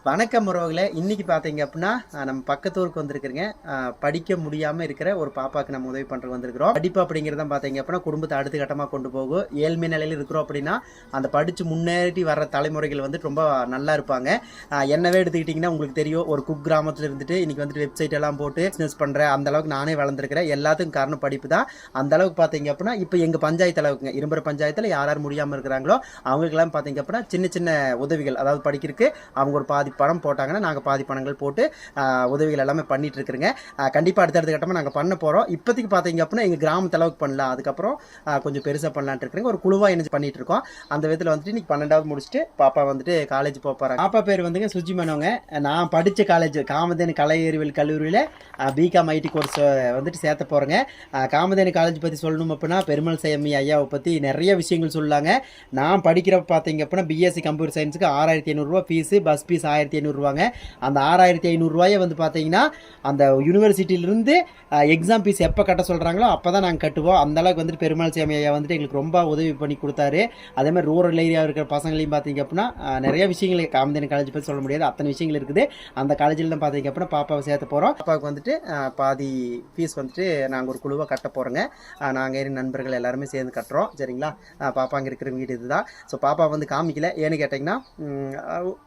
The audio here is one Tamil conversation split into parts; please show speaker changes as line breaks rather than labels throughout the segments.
வணக்கம் உறவுகளே. இன்னைக்கு பார்த்தீங்க அப்படின்னா நம்ம பக்கத்தூருக்கு வந்திருக்கிறீங்க. படிக்க முடியாமல் இருக்கிற ஒரு பாப்பாவுக்கு நம்ம உதவி பண்ணுறது வந்திருக்கிறோம். படிப்பு அப்படிங்கிறத பார்த்தீங்க அப்படின்னா குடும்பத்தை அடுத்த கட்டமாக கொண்டு போகும். ஏழ்மை நிலையில் இருக்கிறோம் அப்படின்னா அந்த படித்து முன்னேறி வர்ற தலைமுறைகள் வந்துட்டு ரொம்ப நல்லா இருப்பாங்க. என்னவே எடுத்துக்கிட்டிங்கன்னா உங்களுக்கு தெரியும், ஒரு குக் கிராமத்தில் இருந்துட்டு இன்னைக்கு வந்துட்டு வெப்சைட் எல்லாம் போட்டு பிஸ்னஸ் பண்ணுறேன். அந்த அளவுக்கு நானே வளர்ந்துருக்கிறேன். எல்லாத்துக்கும் காரணம் படிப்பு தான். அந்த அளவுக்கு பார்த்தீங்க அப்படின்னா இப்போ எங்கள் பஞ்சாயத்து அளவுக்குங்க, இரும்புற பஞ்சாயத்தில் யார் யார் முடியாமல் இருக்கிறாங்களோ அவங்களுக்கெல்லாம் பார்த்தீங்க அப்படின்னா சின்ன சின்ன உதவிகள், அதாவது படிக்கிறதுக்கு அவங்க ஒரு பாதி பணம் போட்டாங்கன்னா நாங்கள் பாதி பணங்கள் போட்டு உதவிகள் எல்லாமே பண்ணிட்டு இருக்கிறோங்க. கண்டிப்பாக அடுத்தடுத்த கட்டமாக நாங்கள் பண்ண போகிறோம். இப்போதைக்கு பார்த்தீங்க அப்படின்னா எங்கள் கிராமத்து அளவுக்கு பண்ணலாம், அதுக்கப்புறம் கொஞ்சம் பெருசாக பண்ணலான்ட்டு இருக்கிறேங்க. ஒரு குழுவாக இணைஞ்சு பண்ணிட்டு இருக்கோம். அந்த விதத்தில் வந்துட்டு இன்னைக்கு 12வது முடிச்சுட்டு பாப்பா வந்துட்டு காலேஜ் போகிறாங்க. பாப்பா பேர் வந்துங்க சுஜி மனோங்க. நான் படித்த காலேஜ் காமதேனு கலை அறிவியல் கல்லூரியில் பிகாம் ஐடி கோர்ஸ் வந்துட்டு சேர்த்த போகிறேங்க. காமதேனு காலேஜ் பற்றி சொல்லணும் அப்படின்னா பெருமாள் சேமி ஐயாவை பற்றி நிறைய விஷயங்கள் சொல்லாங்க. நான் படிக்கிறப்ப பார்த்தீங்க அப்படின்னா பிஎஸ்சி கம்ப்யூட்டர் சயின்ஸுக்கு 6500 ஃபீஸு, பஸ் ஃபீஸ் 1500. அந்த 6500 வந்து பார்த்தீங்கன்னா அந்த யூனிவர்சிட்டியிலிருந்து எக்ஸாம் ஃபீஸ் எப்போ கட்ட சொல்கிறாங்களோ அப்போ தான் நாங்கள் கட்டுவோம். அந்தளவுக்கு வந்துட்டு பெருமாள் சேமி ஐயா வந்துட்டு எங்களுக்கு ரொம்ப உதவி பண்ணி கொடுத்தாரு. அதே மாதிரி ரூரல் ஏரியா இருக்கிற பசங்களையும் பார்த்தீங்க அப்படின்னா நிறைய விஷயங்கள் காமதேனு காலேஜ் பற்றி சொல்ல முடியாது, அத்தனை விஷயங்கள் இருக்குது. அந்த காலேஜில் தான் பார்த்தீங்க அப்படின்னா பாப்பாவை சேர்த்து போகிறோம். பாப்பாவுக்கு வந்துட்டு பாதி ஃபீஸ் வந்துட்டு நாங்கள் ஒரு குழுவாக கட்ட போகிறோங்க. நாங்கள் நண்பர்கள் எல்லாருமே சேர்ந்து கட்டுறோம். சரிங்களா? பாப்பா அங்கே இருக்கிற வீடு இதுதான். ஸோ பாப்பா வந்து காமிக்கல, ஏன்னு கேட்டிங்கன்னா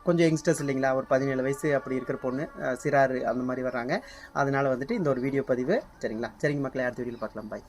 கொஞ்சம் யங்ஸ்டர்ஸ் இல்லைங்களா, ஒரு 17 வயசு அப்படி இருக்கிற பொண்ணு, சிறாரு அந்த மாதிரி வர்றாங்க. அதனால வந்துட்டு இந்த ஒரு வீடியோ பதிவு. சரிங்களா? சரிங்க மக்களை, அடுத்த வீடியோவில் பார்க்கலாம். பாய்.